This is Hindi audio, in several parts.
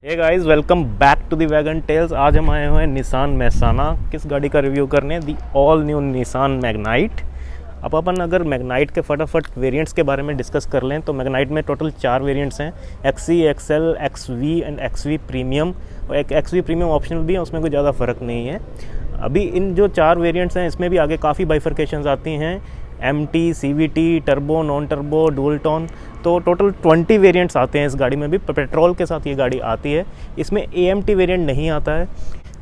Hey guys, welcome back to the Wagon Tales. आज हम आए हुए हैं निसान मेहसाना। किस गाड़ी का रिव्यू करने? The all new Nissan Magnite. अब अपन अगर मैग्नाइट के फटाफट वेरिएंट्स के बारे में डिस्कस कर लें तो मैग्नाइट में टोटल 4 वेरिएंट्स हैं, XE, XL, XV and XV premium. और एक एक्सवी प्रीमियम ऑप्शनल भी है, उसमें कोई ज़्यादा फ़र्क नहीं है। अभी इन जो 4 वेरिएंट्स हैं इसमें भी आगे काफ़ी बाइफर्केशंस आती हैं, MT, CVT, turbo, non turbo, dual tone. तो टोटल 20 वेरिएंट्स आते हैं इस गाड़ी में भी। पेट्रोल के साथ ये गाड़ी आती है। इसमें AMT वेरिएंट नहीं आता है।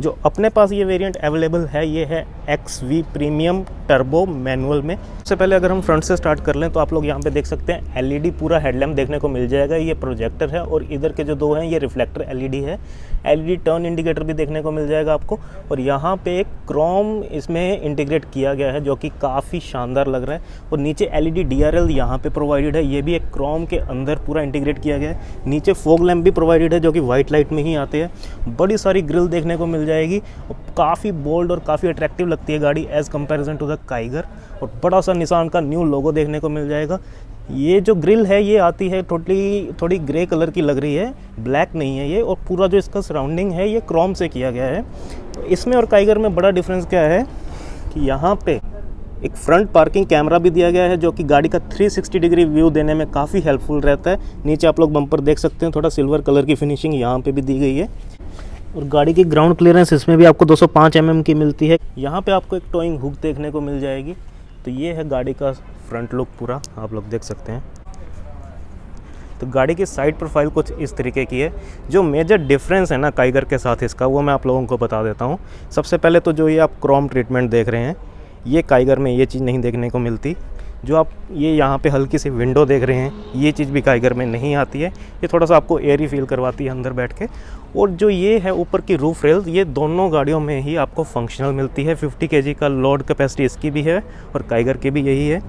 जो अपने पास ये वेरिएंट अवेलेबल है ये है XV प्रीमियम टर्बो मैनुअल में। सबसे पहले अगर हम फ्रंट से स्टार्ट कर लें तो आप लोग यहाँ पे देख सकते हैं LED पूरा हेडलैम्प देखने को मिल जाएगा। ये प्रोजेक्टर है और इधर के जो 2 हैं ये रिफ्लेक्टर LED है। LED टर्न इंडिकेटर भी देखने को मिल जाएगा आपको। और यहाँ पे एक क्रोम इसमें इंटीग्रेट किया गया है जो कि काफ़ी शानदार लग रहा है। और नीचे LED DRL यहाँ पे प्रोवाइडेड है, ये भी एक क्रोम के अंदर पूरा इंटीग्रेट किया गया है। नीचे फॉग लैम्प भी प्रोवाइडेड है जो कि वाइट लाइट में ही आते हैं। बड़ी सारी ग्रिल देखने को मिल जाएगी और काफ़ी बोल्ड और काफ़ी अट्रैक्टिव लगती है गाड़ी as comparison to the Kiger. और बड़ा सा निसान का न्यू लोगो देखने को मिल जाएगा। ये जो ग्रिल है ये आती है थोड़ी ग्रे कलर की लग रही है, ब्लैक नहीं है ये। और पूरा जो इसका सराउंडिंग है ये क्रोम से किया गया है। तो इसमें और काइगर में बड़ा डिफरेंस क्या है कि यहाँ पे एक फ्रंट पार्किंग कैमरा भी दिया गया है जो कि गाड़ी का 360 डिग्री व्यू देने में काफ़ी हेल्पफुल रहता है। नीचे आप लोग बम्पर देख सकते हैं, थोड़ा सिल्वर कलर की फिनिशिंग यहाँ पे भी दी गई है। और गाड़ी की ग्राउंड क्लियरेंस इसमें भी आपको 205 mm की मिलती है। यहाँ पे आपको एक टोइंग हुक देखने को मिल जाएगी। तो ये है गाड़ी का फ्रंट लुक पूरा, आप लोग देख सकते हैं। तो गाड़ी की साइड प्रोफाइल कुछ इस तरीके की है। जो मेजर डिफरेंस है ना काइगर के साथ इसका, वो मैं आप लोगों को बता देता हूँ। सबसे पहले तो जो ये आप क्रोम ट्रीटमेंट देख रहे हैं, ये काइगर में ये चीज़ नहीं देखने को मिलती। जो आप ये यहाँ पे हल्की सी विंडो देख रहे हैं, ये चीज़ भी काइगर में नहीं आती है। ये थोड़ा सा आपको एयरी फील करवाती है अंदर बैठ के। और जो ये है ऊपर की रूफ रेल, ये दोनों गाड़ियों में ही आपको फंक्शनल मिलती है। 50 kg का लोड कैपेसिटी इसकी भी है और काइगर की भी यही है।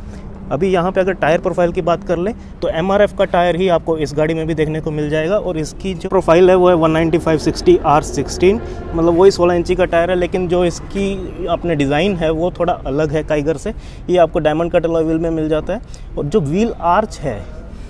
अभी यहाँ पे अगर टायर प्रोफाइल की बात कर लें तो MRF का टायर ही आपको इस गाड़ी में भी देखने को मिल जाएगा। और इसकी जो प्रोफाइल है वो है 195/60 R16, मतलब वही 16 इंची का टायर है। लेकिन जो इसकी अपने डिज़ाइन है वो थोड़ा अलग है काइगर से। ये आपको डायमंड कट अलॉय व्हील में मिल जाता है। और जो व्हील आर्च है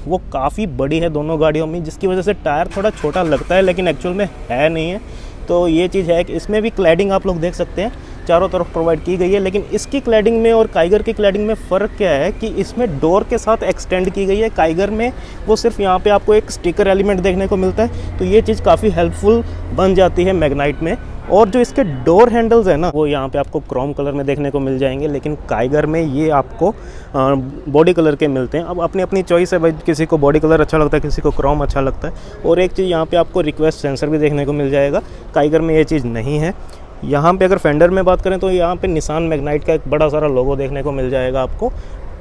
वो काफ़ी बड़ी है दोनों गाड़ियों में, जिसकी वजह से टायर थोड़ा छोटा लगता है लेकिन एक्चुअल में है नहीं है। तो ये चीज़ है कि इसमें भी क्लैडिंग आप लोग देख सकते हैं चारों तरफ प्रोवाइड की गई है। लेकिन इसकी क्लैडिंग में और काइगर की क्लैडिंग में फ़र्क क्या है कि इसमें डोर के साथ एक्सटेंड की गई है। काइगर में वो सिर्फ यहाँ पे आपको एक स्टिकर एलिमेंट देखने को मिलता है। तो ये चीज़ काफ़ी हेल्पफुल बन जाती है मैग्नाइट में। और जो इसके डोर हैंडल्स है ना, वो यहाँ पे आपको क्रोम कलर में देखने को मिल जाएंगे। लेकिन काइगर में ये आपको बॉडी कलर के मिलते हैं। अब अपनी अपनी चॉइस है भाई, किसी को बॉडी कलर अच्छा लगता है, किसी को क्रोम अच्छा लगता है। और एक चीज़ यहाँ पे आपको रिक्वेस्ट सेंसर भी देखने को मिल जाएगा, काइगर में ये चीज़ नहीं है। यहाँ पे अगर फेंडर में बात करें तो यहाँ पे निसान मैग्नाइट का एक बड़ा सारा लोगो देखने को मिल जाएगा आपको।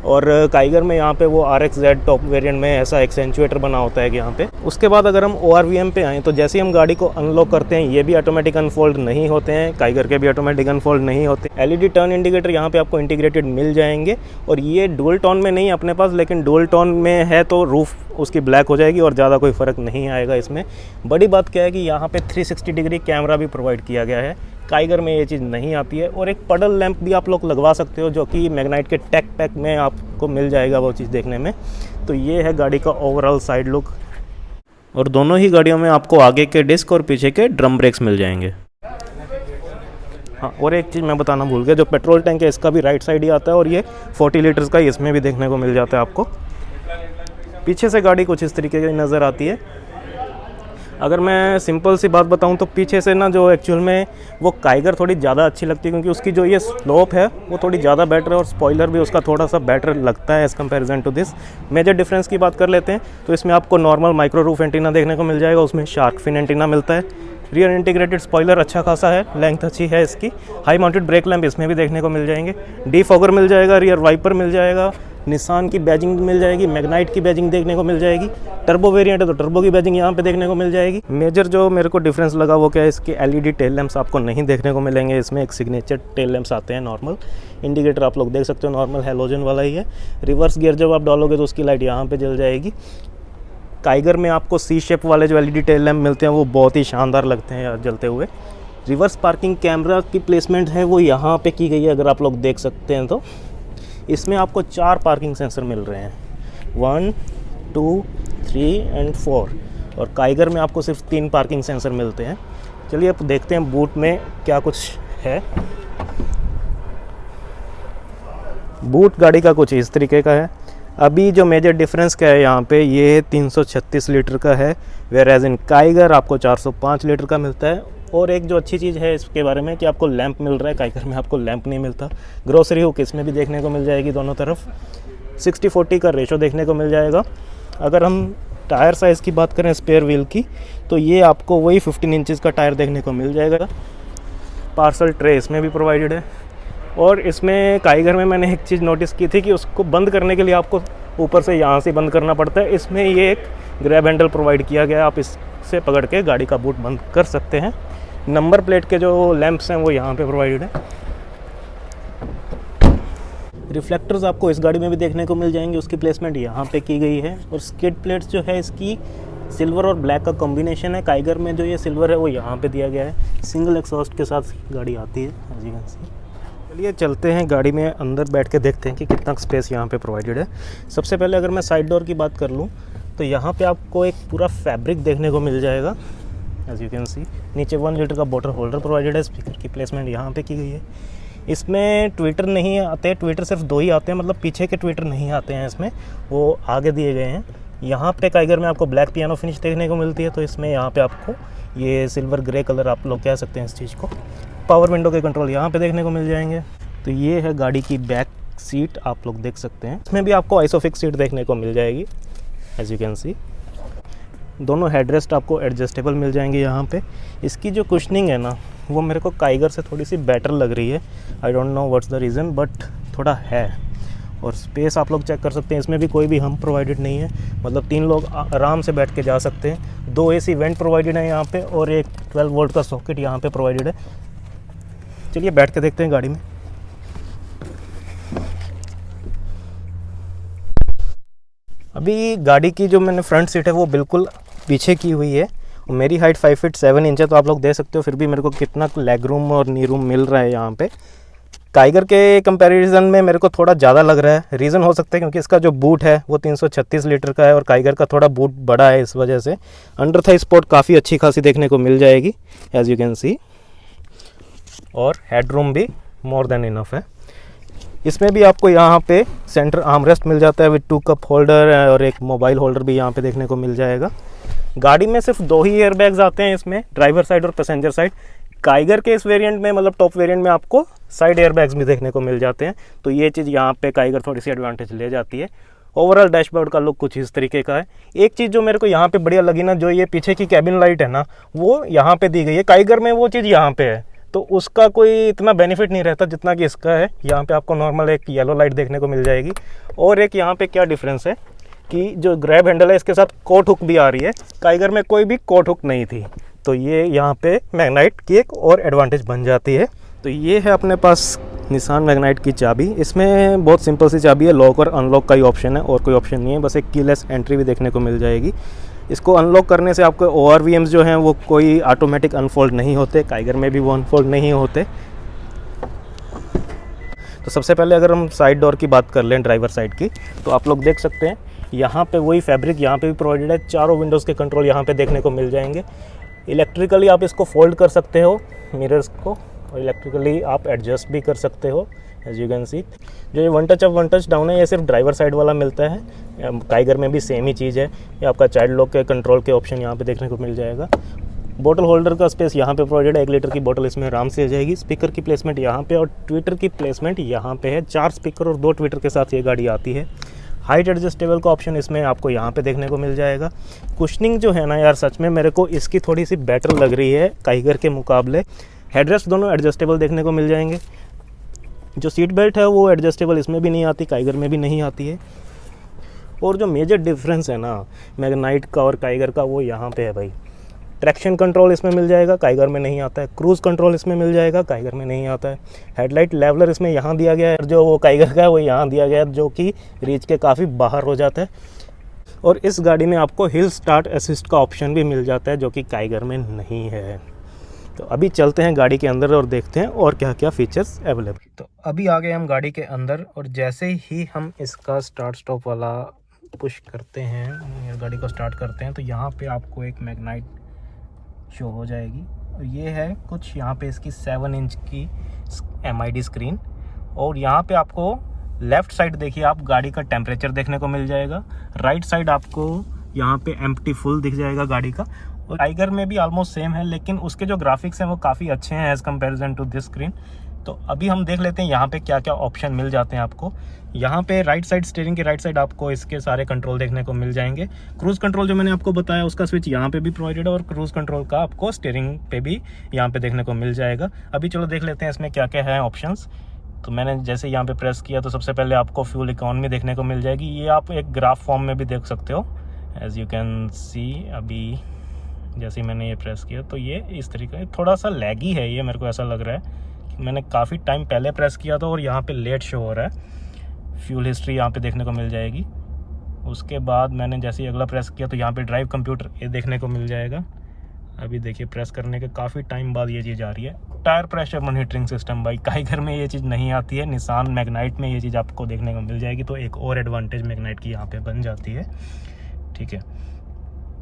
और काइगर में यहाँ पे वो RXZ टॉप वेरिएंट में ऐसा एक्सेंचुएटर बना होता है कि यहाँ पे। उसके बाद अगर हम ORVM पे आएँ तो जैसे ही हम गाड़ी को अनलॉक करते हैं, ये भी ऑटोमेटिक अनफोल्ड नहीं होते हैं, काइगर के भी ऑटोमेटिक अनफोल्ड नहीं होते। LED टर्न इंडिकेटर यहाँ पे आपको इंटीग्रेटेड मिल जाएंगे। और ये डुअल टोन में नहीं अपने पास, लेकिन डुअल टोन में है तो रूफ उसकी ब्लैक हो जाएगी और ज़्यादा कोई फ़र्क नहीं आएगा इसमें। बड़ी बात क्या है कि यहाँ पे 360 डिग्री कैमरा भी प्रोवाइड किया गया है, काइगर में ये चीज़ नहीं आती है। और एक पडल लैंप भी आप लोग लगवा सकते हो जो कि मैग्नाइट के टेक पैक में आपको मिल जाएगा वो चीज़ देखने में। तो ये है गाड़ी का ओवरऑल साइड लुक। और दोनों ही गाड़ियों में आपको आगे के डिस्क और पीछे के ड्रम ब्रेक्स मिल जाएंगे। हाँ, और एक चीज़ मैं बताना भूल गया, जो पेट्रोल टैंक है इसका भी राइट साइड ही आता है और ये 40 लीटर्स का इसमें भी देखने को मिल जाता है आपको। पीछे से गाड़ी कुछ इस तरीके की नज़र आती है। अगर मैं सिंपल सी बात बताऊं तो पीछे से ना जो एक्चुअल में वो काइगर थोड़ी ज़्यादा अच्छी लगती है, क्योंकि उसकी जो ये स्लोप है वो थोड़ी ज़्यादा बेटर है और स्पॉइलर भी उसका थोड़ा सा बेटर लगता है as comparison to this. Major difference की बात कर लेते हैं तो इसमें आपको नॉर्मल माइक्रो रूफ एंटीना देखने को मिल जाएगा, उसमें शार्क फिन एंटीना मिलता है। रियर इंटीग्रेटेड स्पॉइलर अच्छा खासा है, लेंथ अच्छी है इसकी। हाई माउंटेड ब्रेक लैंप इसमें भी देखने को मिल जाएंगे। डीफॉगर मिल जाएगा, रियर वाइपर मिल जाएगा, निसान की बैजिंग मिल जाएगी, मैग्नाइट की बैजिंग देखने को मिल जाएगी। टर्बो वेरिएंट है तो टर्बो की बैजिंग यहाँ पे देखने को मिल जाएगी। मेजर जो मेरे को डिफरेंस लगा वो क्या है, इसके LED टेल लैंप्स आपको नहीं देखने को मिलेंगे। इसमें एक सिग्नेचर टेल लैंप्स आते हैं नॉर्मल। इंडिकेटर आप लोग देख सकते हो नॉर्मल हैलोजन वाला ही है। रिवर्स गियर जब आप डालोगे तो उसकी लाइट यहाँ पे जल जाएगी। काइगर में आपको C शेप वाले जो LED टेल लैंप मिलते हैं वो बहुत ही शानदार लगते हैं यार जलते हुए। रिवर्स पार्किंग कैमरा की प्लेसमेंट है वो यहाँ पे की गई है, अगर आप लोग देख सकते हैं तो। इसमें आपको 4 पार्किंग सेंसर मिल रहे हैं, 1, 2, 3 एंड 4। और काइगर में आपको सिर्फ 3 पार्किंग सेंसर मिलते हैं। चलिए अब देखते हैं बूट में क्या कुछ है। बूट गाड़ी का कुछ इस तरीके का है। अभी जो मेजर डिफरेंस क्या है यहाँ पे, ये 336 लीटर का है, वेयर एज इन काइगर आपको 405 लीटर का मिलता है। और एक जो अच्छी चीज़ है इसके बारे में कि आपको लैंप मिल रहा है, काइगर में आपको लैंप नहीं मिलता। ग्रोसरी हुक इसमें भी देखने को मिल जाएगी दोनों तरफ। 60-40 का रेशो देखने को मिल जाएगा। अगर हम टायर साइज़ की बात करें स्पेयर व्हील की, तो ये आपको वही 15 इंचज़ का टायर देखने को मिल जाएगा। पार्सल ट्रे इसमें भी प्रोवाइडेड है। और इसमें काइगर में मैंने एक चीज़ नोटिस की थी कि उसको बंद करने के लिए आपको ऊपर से यहाँ से बंद करना पड़ता है। इसमें ये एक ग्रैब हैंडल प्रोवाइड किया गया है, आप इससे पकड़ के गाड़ी का बूट बंद कर सकते हैं। नंबर प्लेट के जो लैंप्स हैं वो यहाँ पे प्रोवाइडेड है। रिफ्लेक्टर्स आपको इस गाड़ी में भी देखने को मिल जाएंगे, उसकी प्लेसमेंट यहाँ पे की गई है। और स्किड प्लेट्स जो है इसकी सिल्वर और ब्लैक का कॉम्बिनेशन है। काइगर में जो ये सिल्वर है वो यहाँ पे दिया गया है। सिंगल एग्जॉस्ट के साथ गाड़ी आती है एज यू कैन सी। चलिए चलते हैं गाड़ी में अंदर बैठ के देखते हैं कि कितना स्पेस यहाँ पे प्रोवाइडेड है। सबसे पहले अगर मैं साइड डोर की बात कर लूँ तो यहाँ पे आपको एक पूरा फैब्रिक देखने को मिल जाएगा एज यू कैन सी। नीचे 1 लीटर का बॉटल होल्डर प्रोवाइडेड है। स्पीकर की प्लेसमेंट यहाँ पे की गई है। इसमें ट्विटर नहीं आते, ट्विटर सिर्फ 2 ही आते हैं, मतलब पीछे के ट्विटर नहीं आते हैं इसमें, वो आगे दिए गए हैं। यहाँ पे काइगर में आपको ब्लैक पियानो फिनिश देखने को मिलती है, तो इसमें यहाँ पे आपको ये सिल्वर ग्रे कलर आप लोग कह सकते हैं इस चीज़ को। पावर विंडो के कंट्रोल यहाँ पे देखने को मिल जाएंगे। तो ये है गाड़ी की बैक सीट, आप लोग देख सकते हैं। इसमें भी आपको आइसोफिक्स सीट देखने को मिल जाएगी एज यू कैन सी। दोनों हेडरेस्ट आपको एडजस्टेबल मिल जाएंगे यहाँ पे। इसकी जो कुशनिंग है ना वो मेरे को काइगर से थोड़ी सी बेटर लग रही है। I don't know what's the reason, but थोड़ा है। और स्पेस आप लोग चेक कर सकते हैं, इसमें भी कोई भी हम प्रोवाइडेड नहीं है, मतलब 3 लोग आराम से बैठ के जा सकते हैं। 2 AC वेंट प्रोवाइडेड है यहाँ पे और एक 12 वोल्ट का सॉकेट यहाँ पे प्रोवाइडेड है। चलिए बैठ के देखते हैं गाड़ी में। अभी गाड़ी की जो मैंने फ्रंट सीट है वो बिल्कुल पीछे की हुई है। मेरी हाइट 5 फीट 7 इंच है, तो आप लोग देख सकते हो फिर भी मेरे को कितना लेग रूम और नी रूम मिल रहा है यहाँ पे। काइगर के कंपैरिजन में मेरे को थोड़ा ज़्यादा लग रहा है। रीज़न हो सकता है क्योंकि इसका जो बूट है वो 336 लीटर का है और काइगर का थोड़ा बूट बड़ा है, इस वजह से अंडर थाई स्पॉट काफ़ी अच्छी खासी देखने को मिल जाएगी एज यू कैन सी। और हेड रूम भी मोर देन इनफ है। इसमें भी आपको यहाँ पे सेंटर आर्मरेस्ट मिल जाता है विद 2 कप होल्डर और एक मोबाइल होल्डर भी यहाँ पे देखने को मिल जाएगा। गाड़ी में सिर्फ 2 ही एयरबैग्स आते हैं इसमें, ड्राइवर साइड और पैसेंजर साइड। काइगर के इस वेरिएंट में, मतलब टॉप वेरिएंट में, आपको साइड एयरबैग्स भी देखने को मिल जाते हैं, तो ये चीज़ यहाँ पे काइगर थोड़ी सी एडवांटेज ले जाती है। ओवरऑल डैशबोर्ड का लुक कुछ इस तरीके का है। एक चीज़ जो मेरे को यहाँ पे बढ़िया लगी ना, जो ये पीछे की कैबिन लाइट है ना वो यहाँ पे दी गई है। काइगर में वो चीज़ यहाँ पे है तो उसका कोई इतना बेनिफिट नहीं रहता जितना कि इसका है। यहाँ पे आपको नॉर्मल एक येलो लाइट देखने को मिल जाएगी। और एक यहाँ पे क्या डिफरेंस है कि जो ग्रैब हैंडल है इसके साथ कोट हुक भी आ रही है। काइगर में कोई भी कोट हुक नहीं थी, तो ये यहाँ पे मैग्नाइट की एक और एडवांटेज बन जाती है। तो ये है अपने पास निसान मैग्नाइट की चाबी। इसमें बहुत सिंपल सी चाबी है, लॉक और अनलॉक का ही ऑप्शन है और कोई ऑप्शन नहीं है, बस एक कीलेस एंट्री भी देखने को मिल जाएगी। इसको अनलॉक करने से आपको ORVMs जो हैं वो कोई ऑटोमेटिक अनफोल्ड नहीं होते, काइगर में भी वो अनफोल्ड नहीं होते। तो सबसे पहले अगर हम साइड डोर की बात कर लें, ड्राइवर साइड की, तो आप लोग देख सकते हैं यहाँ पे वही फैब्रिक यहाँ पे भी प्रोवाइडेड है। चारों विंडोज़ के कंट्रोल यहाँ पे देखने को मिल जाएंगे। इलेक्ट्रिकली आप इसको फोल्ड कर सकते हो मिरर्स को, और इलेक्ट्रिकली आप एडजस्ट भी कर सकते हो एज यू कैन सी। जो ये one touch up one touch down है ये सिर्फ ड्राइवर साइड वाला मिलता है। काइगर में भी सेम ही चीज़ है। ये आपका चाइल्ड लॉक के कंट्रोल के ऑप्शन यहाँ पे देखने को मिल जाएगा। बोतल होल्डर का स्पेस यहाँ पे प्रोवाइडेड है, 1 लीटर की बोतल इसमें आराम से आ जाएगी। स्पीकर की प्लेसमेंट यहाँ पे और ट्विटर की प्लेसमेंट यहाँ पे है। 4 स्पीकर और 2 ट्विटर के साथ ये गाड़ी आती है। हाइट एडजस्टेबल का ऑप्शन इसमें आपको यहाँ पे देखने को मिल जाएगा। कुशनिंग जो है ना यार, सच में मेरे को इसकी थोड़ी सी बेटर लग रही है काइगर के मुकाबले। हेडरेस्ट दोनों एडजस्टेबल देखने को मिल जाएंगे। जो सीट बेल्ट है वो एडजस्टेबल इसमें भी नहीं आती, काइगर में भी नहीं आती है। और जो मेजर डिफरेंस है ना मैग्नाइट का और काइगर का, वो यहाँ पे है भाई। ट्रैक्शन कंट्रोल इसमें मिल जाएगा, काइगर में नहीं आता है। क्रूज़ कंट्रोल इसमें मिल जाएगा, काइगर में नहीं आता है। हेडलाइट लेवलर इसमें यहाँ दिया गया है, जो वो काइगर का है वो यहाँ दिया गया है, जो कि रीच के काफ़ी बाहर हो जाता है। और इस गाड़ी में आपको हिल स्टार्ट असिस्ट का ऑप्शन भी मिल जाता है, जो कि काइगर में नहीं है। तो अभी चलते हैं गाड़ी के अंदर और देखते हैं और क्या क्या फीचर्स अवेलेबल। तो अभी आ गए हम गाड़ी के अंदर, और जैसे ही हम इसका स्टार्ट स्टॉप वाला पुश करते हैं, गाड़ी को स्टार्ट करते हैं, तो यहाँ पे आपको एक मैग्नाइट शो हो जाएगी। और ये है कुछ यहाँ पे इसकी 7 इंच की MID स्क्रीन। और यहाँ पे आपको लेफ़्ट साइड देखिए आप गाड़ी का टेम्परेचर देखने को मिल जाएगा। राइट साइड आपको यहाँ पे एम्प्टी फुल दिख जाएगा गाड़ी का। और टाइगर में भी ऑलमोस्ट सेम है, लेकिन उसके जो ग्राफिक्स हैं वो काफ़ी अच्छे हैं as comparison to this screen. तो अभी हम देख लेते हैं यहाँ पे क्या क्या ऑप्शन मिल जाते हैं आपको। यहाँ पे राइट साइड, स्टीयरिंग के राइट साइड आपको इसके सारे कंट्रोल देखने को मिल जाएंगे। क्रूज़ कंट्रोल जो मैंने आपको बताया उसका स्विच यहाँ पे भी प्रोवाइडेड है, और क्रूज़ कंट्रोल का आपको स्टीयरिंग पे भी यहाँ पे देखने को मिल जाएगा। अभी चलो देख लेते हैं इसमें क्या क्या है ऑप्शंस। तो मैंने जैसे यहाँ पे प्रेस किया तो सबसे पहले आपको फ्यूल इकोनॉमी देखने को मिल जाएगी। ये आप एक ग्राफ फॉर्म में भी देख सकते हो, एज़ यू कैन सी। अभी जैसे मैंने ये प्रेस किया तो ये इस तरीके, थोड़ा सा लैगी है ये, मेरे को ऐसा लग रहा है। मैंने काफ़ी टाइम पहले प्रेस किया था और यहाँ पे लेट शो हो रहा है। फ्यूल हिस्ट्री यहाँ पे देखने को मिल जाएगी। उसके बाद मैंने जैसे ही अगला प्रेस किया तो यहाँ पे ड्राइव कंप्यूटर ये देखने को मिल जाएगा। अभी देखिए प्रेस करने के काफ़ी टाइम बाद ये चीज़ आ रही है। टायर प्रेशर मॉनिटरिंग सिस्टम, भाई टाइगर में ये चीज़ नहीं आती है, निसान मैग्नाइट में ये चीज़ आपको देखने को मिल जाएगी। तो एक और एडवांटेज मैग्नाइट की यहाँ पे बन जाती है, ठीक है।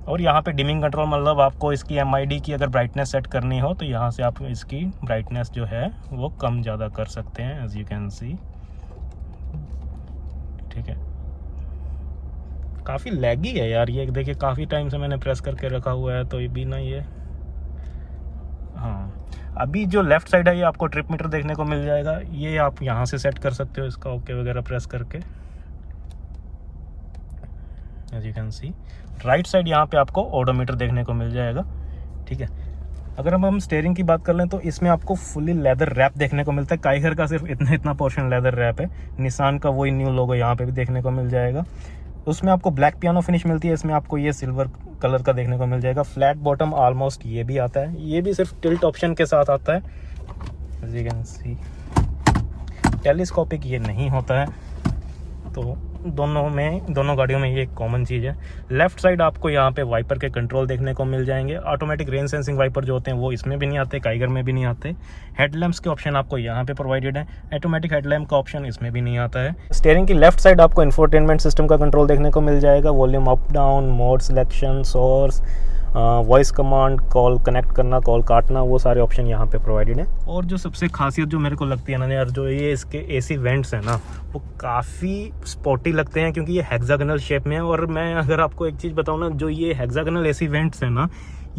और यहाँ पे डिमिंग कंट्रोल, मतलब आपको इसकी MID की अगर ब्राइटनेस सेट करनी हो तो यहाँ से आप इसकी ब्राइटनेस जो है वो कम ज़्यादा कर सकते हैं, एज यू कैन सी, ठीक है। काफ़ी लैगी है यार ये, देखिए काफ़ी टाइम से मैंने प्रेस करके रखा हुआ है तो ये भी ना ये, हाँ। अभी जो लेफ़्ट साइड है ये आपको ट्रिप मीटर देखने को मिल जाएगा। ये आप यहाँ से सेट कर सकते हो इसका ओके वगैरह प्रेस करके, as you can see. Right side यहाँ पे आपको ओडोमीटर देखने को मिल जाएगा, ठीक है। अगर हम स्टीयरिंग की बात कर लें तो इसमें आपको फुली लेदर रैप देखने को मिलता है। काइगर का सिर्फ इतना पोर्शन लेदर रैप है, निसान का वही न्यू लोगो यहाँ पे भी देखने को मिल जाएगा। उसमें आपको ब्लैक पियानो फिनिश मिलती है, इसमें आपको ये सिल्वर कलर का देखने को मिल जाएगा। फ्लैट बॉटम ऑलमोस्ट ये भी आता है, ये भी सिर्फ टिल्ट ऑप्शन के साथ आता है, as you can see. Telescopic ये नहीं होता है, तो दोनों गाड़ियों में ये एक कॉमन चीज़ है। लेफ़्ट साइड आपको यहाँ पे वाइपर के कंट्रोल देखने को मिल जाएंगे। ऑटोमेटिक रेन सेंसिंग वाइपर जो होते हैं वो इसमें भी नहीं आते, काइगर में भी नहीं आते। हेडलैम्प्स के ऑप्शन आपको यहाँ पे प्रोवाइडेड है, ऑटोमेटिक हेडलैम्प का ऑप्शन इसमें भी नहीं आता है। स्टीयरिंग की लेफ्ट साइड आपको इंफोटेनमेंट सिस्टम का कंट्रोल देखने को मिल जाएगा। Volume up down, mode selection, source, voice command, call connect करना, कॉल काटना, वो सारे ऑप्शन यहाँ पे प्रोवाइडेड है। और जो सबसे खासियत जो मेरे को लगती है ना यार, जो ये इसके AC वेंट्स हैं ना वो काफ़ी स्पोर्टी लगते हैं, क्योंकि ये हेक्सागोनल शेप में है। और मैं अगर आपको एक चीज़ बताऊँ ना, जो ये हेक्सागोनल AC वेंट्स हैं ना,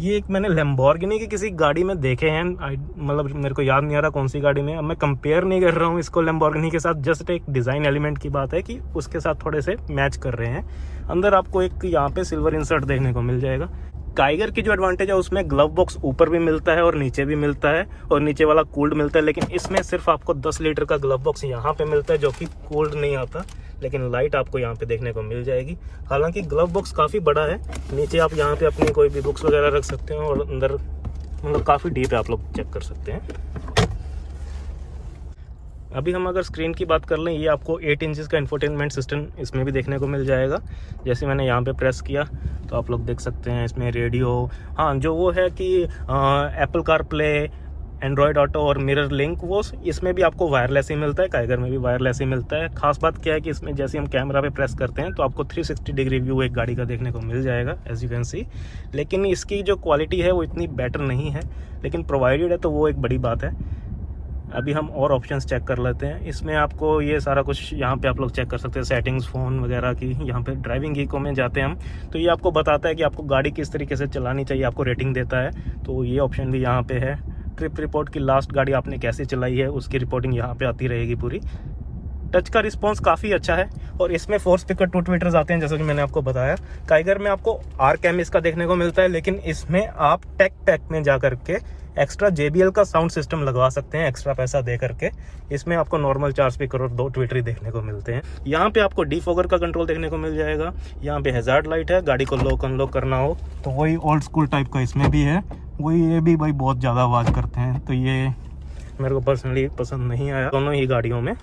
ये एक मैंने लैम्बोर्गिनी की किसी गाड़ी में देखे हैं, मतलब मेरे को याद नहीं आ रहा कौन सी गाड़ी में। अब मैं कंपेयर नहीं कर रहा हूँ इसको लैम्बोर्गिनी के साथ, जस्ट एक डिज़ाइन एलिमेंट की बात है कि उसके साथ थोड़े से मैच कर रहे हैं। अंदर आपको एक यहाँ पे सिल्वर इंसर्ट देखने को मिल जाएगा। टाइगर की जो एडवांटेज है उसमें ग्लव बॉक्स ऊपर भी मिलता है और नीचे भी मिलता है, और नीचे वाला कूल्ड मिलता है। लेकिन इसमें सिर्फ आपको 10 लीटर का ग्लव बॉक्स यहाँ पे मिलता है, जो कि कूल्ड नहीं आता, लेकिन लाइट आपको यहाँ पे देखने को मिल जाएगी। हालांकि ग्लव बॉक्स काफ़ी बड़ा है, नीचे आप यहाँ पे अपनी कोई भी बुक्स वगैरह रख सकते हैं, और अंदर मतलब काफ़ी डीप है, आप लोग चेक कर सकते हैं। अभी हम अगर स्क्रीन की बात कर लें, ये आपको 8 इंचज़ का इंफोटेनमेंट सिस्टम इसमें भी देखने को मिल जाएगा। जैसे मैंने यहाँ पे प्रेस किया तो आप लोग देख सकते हैं इसमें रेडियो, हाँ जो वो है कि एप्पल कारप्ले, एंड्रॉयड ऑटो और मिरर लिंक, वो इसमें भी आपको वायरलेस ही मिलता है, काइगर में भी वायरलेस ही मिलता है। खास बात क्या है कि इसमें जैसे हम कैमरा पे प्रेस करते हैं तो आपको 360 डिग्री व्यू एक गाड़ी का देखने को मिल जाएगा, एज यू कैन सी। लेकिन इसकी जो क्वालिटी है वो इतनी बेटर नहीं है, लेकिन प्रोवाइडेड है तो वो एक बड़ी बात है। अभी हम और ऑप्शंस चेक कर लेते हैं। इसमें आपको ये सारा कुछ यहाँ पे आप लोग चेक कर सकते हैं, सेटिंग्स फ़ोन वगैरह की। यहाँ पे ड्राइविंग इको में जाते हैं हम, तो ये आपको बताता है कि आपको गाड़ी किस तरीके से चलानी चाहिए, आपको रेटिंग देता है, तो ये ऑप्शन भी यहाँ पे है। ट्रिप रिपोर्ट की लास्ट गाड़ी आपने कैसे चलाई है उसकी रिपोर्टिंग यहाँ पे आती रहेगी पूरी। टच का रिस्पॉन्स काफ़ी अच्छा है, और इसमें 4 स्पीकर 2 ट्विटर्स आते हैं, जैसा कि मैंने आपको बताया। काइगर में आपको आरकेएम इसका देखने को मिलता है, लेकिन इसमें आप टेक पैक में जा करके एक्स्ट्रा JBL का साउंड सिस्टम लगवा सकते हैं, एक्स्ट्रा पैसा दे करके। इसमें आपको नॉर्मल 4 स्पीकर और 2 ट्विटर ही देखने को मिलते हैं। यहाँ पे आपको डिफॉगर का कंट्रोल देखने को मिल जाएगा। यहाँ पे हैजार्ड लाइट है, गाड़ी को लॉक अनलॉक करना हो तो वही ओल्ड स्कूल टाइप का इसमें भी है। वही ये भी भाई बहुत ज़्यादा आवाज़ करते हैं, तो ये मेरे को पर्सनली पसंद नहीं आया दोनों ही गाड़ियों में।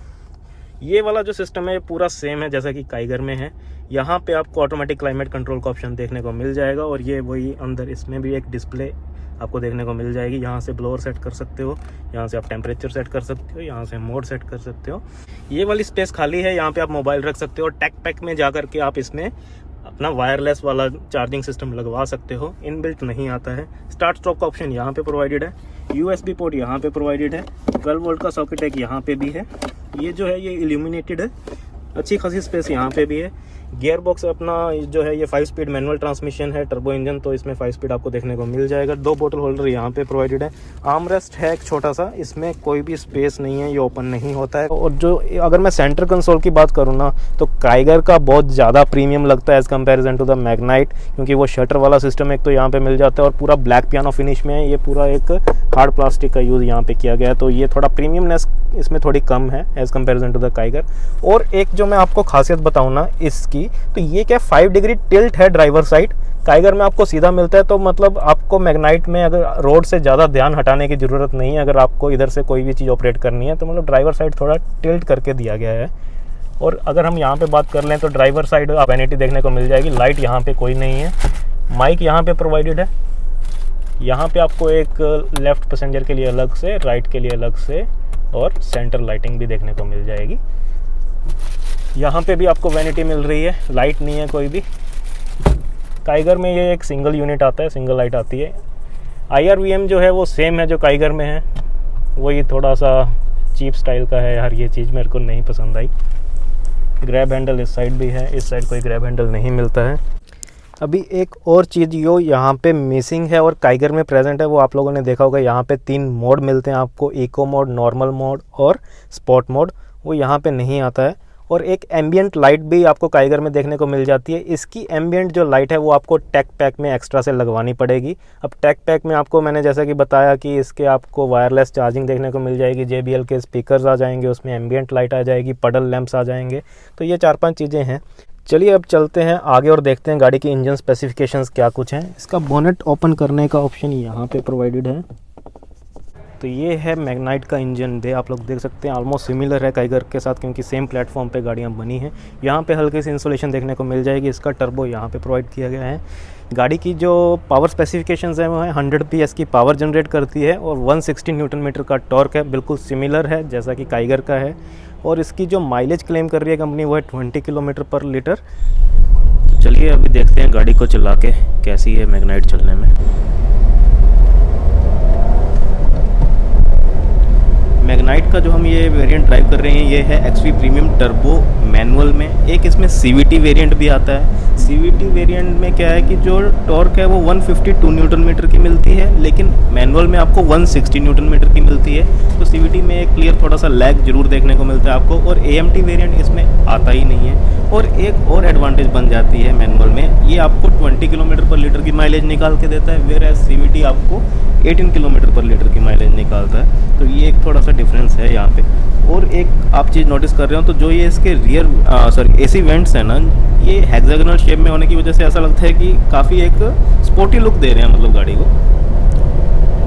ये वाला जो सिस्टम है पूरा सेम है जैसा कि काइगर में है। यहाँ पे आपको ऑटोमेटिक क्लाइमेट कंट्रोल का ऑप्शन देखने को मिल जाएगा और ये वही अंदर इसमें भी एक डिस्प्ले आपको देखने को मिल जाएगी। यहाँ से ब्लोअर सेट कर सकते हो, यहाँ से आप टेम्परेचर सेट कर सकते हो, यहाँ से मोड सेट कर सकते हो। ये वाली स्पेस खाली है, यहाँ पे आप मोबाइल रख सकते हो। टेक पैक में जा कर के आप इसमें अपना वायरलेस वाला चार्जिंग सिस्टम लगवा सकते हो, इनबिल्ट नहीं आता है। स्टार्ट स्टॉप का ऑप्शन यहाँ पे प्रोवाइडेड है, USB पोर्ट यहाँ पे प्रोवाइडेड है, 12 वोल्ट का सॉकेट एक यहाँ पे भी है। ये जो है ये इल्यूमिनेटेड है, अच्छी खासी स्पेस यहाँ पे भी है। गियर बॉक्स अपना जो है ये 5 स्पीड मैनुअल ट्रांसमिशन है, टर्बो इंजन, तो इसमें 5 स्पीड आपको देखने को मिल जाएगा। 2 बोतल होल्डर यहाँ पे प्रोवाइडेड है। आर्म रेस्ट है एक छोटा सा, इसमें कोई भी स्पेस नहीं है, ये ओपन नहीं होता है। और जो अगर मैं सेंटर कंसोल की बात करूँ ना, तो काइगर का बहुत ज़्यादा प्रीमियम लगता है as comparison to the Magnite, क्योंकि वो शटर वाला सिस्टम एक तो यहाँ पे मिल जाता है और पूरा ब्लैक पियानो फिनिश में है। ये पूरा एक हार्ड प्लास्टिक का यूज़ यहाँ पे किया गया है, तो ये थोड़ा प्रीमियमनेस इसमें थोड़ी कम है as comparison to the Kiger. और एक जो मैं आपको खासियत बताऊँ ना इसकी, तो ये क्या 5 डिग्री टिल्ट है ड्राइवर साइड। काइगर में आपको सीधा मिलता है, तो मतलब आपको मैग्नाइट में अगर रोड से ज़्यादा ध्यान हटाने की ज़रूरत नहीं है। अगर आपको इधर से कोई भी चीज़ ऑपरेट करनी है तो मतलब ड्राइवर साइड थोड़ा टिल्ट करके दिया गया है। और अगर हम यहाँ पे बात कर लें तो ड्राइवर साइड वैनिटी देखने को मिल जाएगी। लाइट यहाँ पे कोई नहीं है, माइक यहाँ पे प्रोवाइडेड है। यहाँ पे आपको एक लेफ़्ट पैसेंजर के लिए अलग से, राइट के लिए अलग से, और सेंटर लाइटिंग भी देखने को मिल जाएगी। यहाँ पे भी आपको वैनिटी मिल रही है, लाइट नहीं है कोई भी। काइगर में ये एक सिंगल यूनिट आता है, सिंगल लाइट आती है। IRVM जो है वो सेम है जो काइगर में है, वही थोड़ा सा चीप स्टाइल का है यार, ये चीज़ मेरे को नहीं पसंद आई। ग्रैब हैंडल इस साइड भी है, इस साइड कोई ग्रैब हैंडल नहीं मिलता है। अभी एक और चीज़ जो यहाँ पे मिसिंग है और काइगर में प्रेजेंट है, वो आप लोगों ने देखा होगा, यहाँ पे 3 मोड मिलते हैं आपको, इको मोड, नॉर्मल मोड और स्पॉट मोड। वो यहाँ पे नहीं आता है। और एक एम्बियंट लाइट भी आपको काइगर में देखने को मिल जाती है। इसकी एम्बियंट जो लाइट है वो आपको टेक पैक में एक्स्ट्रा से लगवानी पड़ेगी। अब टेक पैक में आपको मैंने जैसा कि बताया कि इसके आपको वायरलेस चार्जिंग देखने को मिल जाएगी, JBL के स्पीकर्स आ जाएंगे, उसमें एम्बियंट लाइट आ जाएगी, पडल लैंप्स आ जाएंगे। तो ये 4-5 चीज़ें हैं। चलिए अब चलते हैं आगे और देखते हैं गाड़ी की इंजन स्पेसिफिकेशंस क्या कुछ हैं। इसका बोनेट ओपन करने का ऑप्शन यहाँ पे प्रोवाइडेड है। तो ये है मैग्नाइट का इंजन बे, आप लोग देख सकते हैं ऑलमोस्ट सिमिलर है काइगर के साथ, क्योंकि सेम प्लेटफॉर्म पे गाड़ियाँ बनी हैं। यहाँ पे हल्की सी इंसुलेशन देखने को मिल जाएगी। इसका टर्बो यहाँ पे प्रोवाइड किया गया है। गाड़ी की जो पावर स्पेसिफिकेशंस है वो है 100 PS की पावर जनरेट करती है और 160 न्यूटन मीटर का टॉर्क है, बिल्कुल सिमिलर है जैसा कि काइगर का है। और इसकी जो माइलेज क्लेम कर रही है कंपनी वो है 20 किलोमीटर पर लीटर। चलिए अभी देखते हैं गाड़ी को चला के कैसी है मैग्नाइट चलने में। मैग्नाइट का जो हम ये वेरिएंट ड्राइव कर रहे हैं ये है XV प्रीमियम टर्बो मैनुअल में। एक इसमें CVT वेरिएंट भी आता है। CVT वेरिएंट में क्या है कि जो टॉर्क है वो 152 न्यूटन मीटर की मिलती है, लेकिन मैनुअल में आपको 160 न्यूटन मीटर की मिलती है। तो CVT में एक क्लियर थोड़ा सा लैग जरूर देखने को मिलता है आपको। और AMT वेरिएंट इसमें आता ही नहीं है। और एक और एडवांटेज बन जाती है मैनुअल में, ये आपको 20 किलोमीटर पर लीटर की माइलेज निकाल के देता है, वेयर एज CVT आपको 18 किलोमीटर पर लीटर की माइलेज निकालता है। तो ये एक थोड़ा सा डिफरेंस है यहाँ पे। और एक आप चीज़ नोटिस कर रहे हो तो जो ये इसके रियर AC वेंट्स है ना, ये हेक्सागोनल शेप में होने की वजह से ऐसा लगता है कि काफ़ी एक स्पोर्टी लुक दे रहे हैं मतलब गाड़ी को।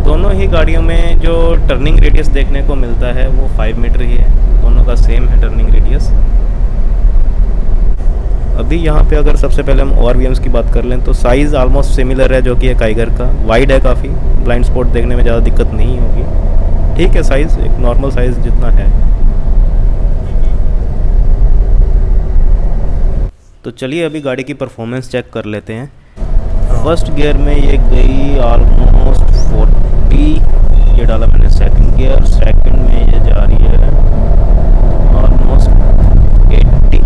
दोनों ही गाड़ियों में जो टर्निंग रेडियस देखने को मिलता है वो 5 मीटर ही है, दोनों का सेम है टर्निंग रेडियस। अभी यहाँ पे अगर सबसे पहले हम ORVMs की बात कर लें तो साइज़ ऑलमोस्ट सिमिलर है जो कि है काइगर का। वाइड है काफ़ी, ब्लाइंड स्पॉट देखने में ज़्यादा दिक्कत नहीं होगी। ठीक है, साइज़ एक नॉर्मल साइज़ जितना है। तो चलिए अभी गाड़ी की परफॉर्मेंस चेक कर लेते हैं। फर्स्ट गियर में ये गई ऑलमोस्ट 40, ये डाला मैंने सेकंड गियर। सेकंड में ये जा रही है ऑलमोस्ट 80।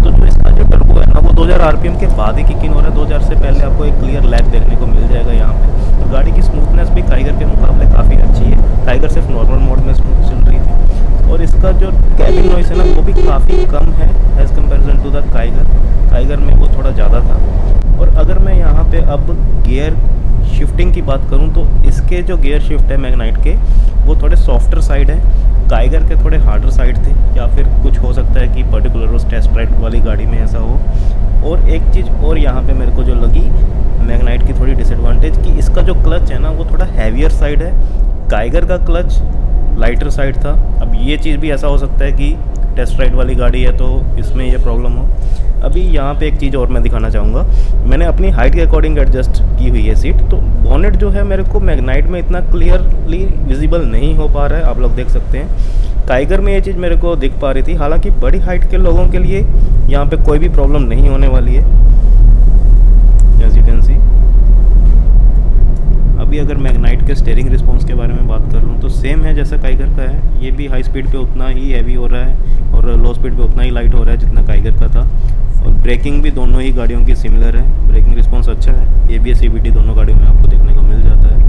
तो जो इसका जो टर्बो है ना वो 2000 RPM के बाद ही किक इन हो रहा है। 2000 से पहले आपको एक क्लियर लैग देखने को मिल जाएगा यहाँ पे। तो गाड़ी की स्मूथनेस भी काइगर के मुकाबले काफ़ी अच्छी है। काइगर सिर्फ नॉर्मल मोड में स्मूथ चल रही थी। और इसका जो कैबिन नॉइस है ना वो भी काफ़ी कम है as comparison to the Kiger में वो थोड़ा ज़्यादा था। और अगर मैं यहाँ पे अब गियर शिफ्टिंग की बात करूँ तो इसके जो गियर शिफ्ट है मैग्नाइट के वो थोड़े सॉफ्टर साइड है, काइगर के थोड़े हार्डर साइड थे, या फिर कुछ हो सकता है कि पर्टिकुलर उस टेस्ट राइड वाली गाड़ी में ऐसा हो। और एक चीज़ और यहाँ पे मेरे को जो लगी मैग्नाइट की थोड़ी डिसएडवांटेज कि इसका जो क्लच है ना वो थोड़ा हैवियर साइड है। काइगर का क्लच लाइटर साइड था। अब ये चीज़ भी ऐसा हो सकता है कि टेस्ट राइड वाली गाड़ी है तो इसमें ये प्रॉब्लम हो। अभी यहाँ पे एक चीज़ और मैं दिखाना चाहूँगा, मैंने अपनी हाइट के अकॉर्डिंग एडजस्ट की हुई है सीट, तो बोनेट जो है मेरे को मैग्नाइट में इतना क्लियरली विजिबल नहीं हो पा रहा है, आप लोग देख सकते हैं। काइगर में ये चीज़ मेरे को दिख पा रही थी, हालांकि बड़ी हाइट के लोगों के लिए यहाँ पे कोई भी प्रॉब्लम नहीं होने वाली है, एज यू कैन सी। अभी अगर मैग्नाइट के स्टीयरिंग रिस्पॉन्स के बारे में बात कर लूँ तो सेम है जैसा काइगर का है, ये भी हाई स्पीड पे उतना ही हैवी हो रहा है और लो स्पीड पे उतना ही लाइट हो रहा है जितना काइगर का था। और ब्रेकिंग भी दोनों ही गाड़ियों की सिमिलर है, ब्रेकिंग रिस्पॉन्स अच्छा है, ABS CVT दोनों गाड़ियों में आपको देखने को मिल जाता है।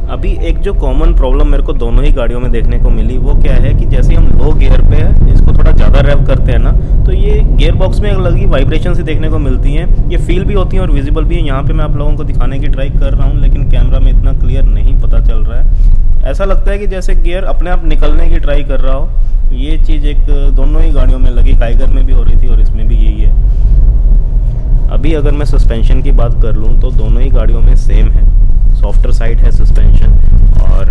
अभी एक जो कॉमन प्रॉब्लम मेरे को दोनों ही गाड़ियों में देखने को मिली वो क्या है कि जैसे हम लो गियर पे है, इसको थोड़ा ज़्यादा रेव करते हैं ना, तो ये गियर बॉक्स में अलग ही वाइब्रेशन से देखने को मिलती हैं, ये फील भी होती हैं और विजिबल भी है। यहाँ पे मैं आप लोगों को दिखाने की ट्राई कर रहा हूँ लेकिन कैमरा में इतना क्लियर नहीं पता चल रहा है। ऐसा लगता है कि जैसे गियर अपने आप निकलने की ट्राई कर रहा हो। ये चीज़ एक दोनों ही गाड़ियों में लगी, काइगर में भी हो रही थी और इसमें भी यही है। अभी अगर मैं सस्पेंशन की बात कर लूँ तो दोनों ही गाड़ियों में सेम है, सॉफ्टर साइड है सस्पेंशन और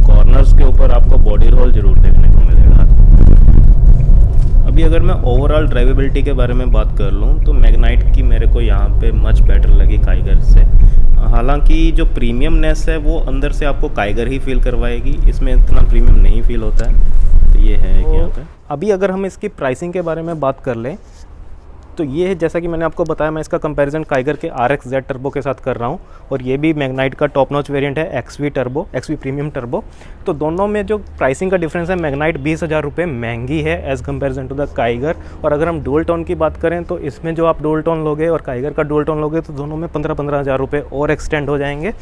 कॉर्नर्स के ऊपर आपको बॉडी रोल जरूर देखने को मिलेगा। अभी अगर मैं ओवरऑल ड्राइवेबिलिटी के बारे में बात कर लूँ तो मैग्नाइट की मेरे को यहाँ पे मच बेटर लगी काइगर से। हालांकि जो प्रीमियमनेस है वो अंदर से आपको काइगर ही फील करवाएगी, इसमें इतना प्रीमियम नहीं फील होता है, तो ये है यहाँ पे। अभी अगर हम इसकी प्राइसिंग के बारे में बात कर लें तो ये है, जैसा कि मैंने आपको बताया, मैं इसका कंपैरिजन काइगर के RXZ टर्बो के साथ कर रहा हूँ और ये भी मैग्नाइट का टॉप नॉच वेरिएंट है XV प्रीमियम टर्बो। तो दोनों में जो प्राइसिंग का डिफरेंस है, मैग्नाइट 20,000 रुपये महंगी है as comparison to the Kiger. और अगर हम डुअल टोन की बात करें तो इसमें जो आप डुअल टोन लोगे और काइगर का डुअल टोन लोगे तो दोनों में 15,000 रुपये और एक्सटेंड हो जाएंगे।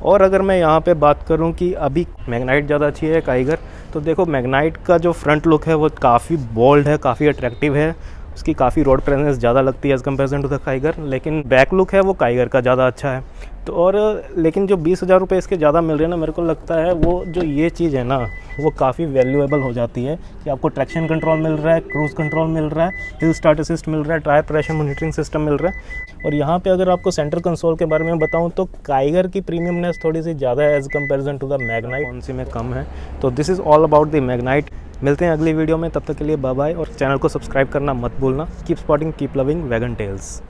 और अगर मैं यहाँ पे बात करूँ कि अभी मैग्नाइट ज़्यादा अच्छी है काइगर, तो देखो मैग्नाइट का जो फ्रंट लुक है वो काफ़ी बोल्ड है, काफ़ी अट्रैक्टिव है, उसकी काफ़ी रोड प्रेजेंस ज़्यादा लगती है as comparison to the Kiger. लेकिन बैक लुक है वो काइगर का ज़्यादा अच्छा है। तो और लेकिन जो 20,000 रुपये इसके ज़्यादा मिल रहे हैं ना, मेरे को लगता है वो जो ये चीज़ है ना वो काफ़ी वैल्यूएबल हो जाती है कि आपको ट्रैक्शन कंट्रोल मिल रहा है, क्रूज़ कंट्रोल मिल रहा है, हिल स्टार्ट असिस्ट मिल रहा है, टायर प्रेशर मॉनिटरिंग सिस्टम मिल रहा है। और यहाँ पे अगर आपको सेंटर कंसोल के बारे में बताऊँ तो काइगर की प्रीमियमनेस थोड़ी सी ज़्यादा है as comparison to the Magnite, कौन सी में कम है। तो this is all about the Magnite. मिलते हैं अगली वीडियो में, तब तक के लिए बाय बाय और चैनल को सब्सक्राइब करना मत भूलना। Keep spotting, keep loving Wagon tales.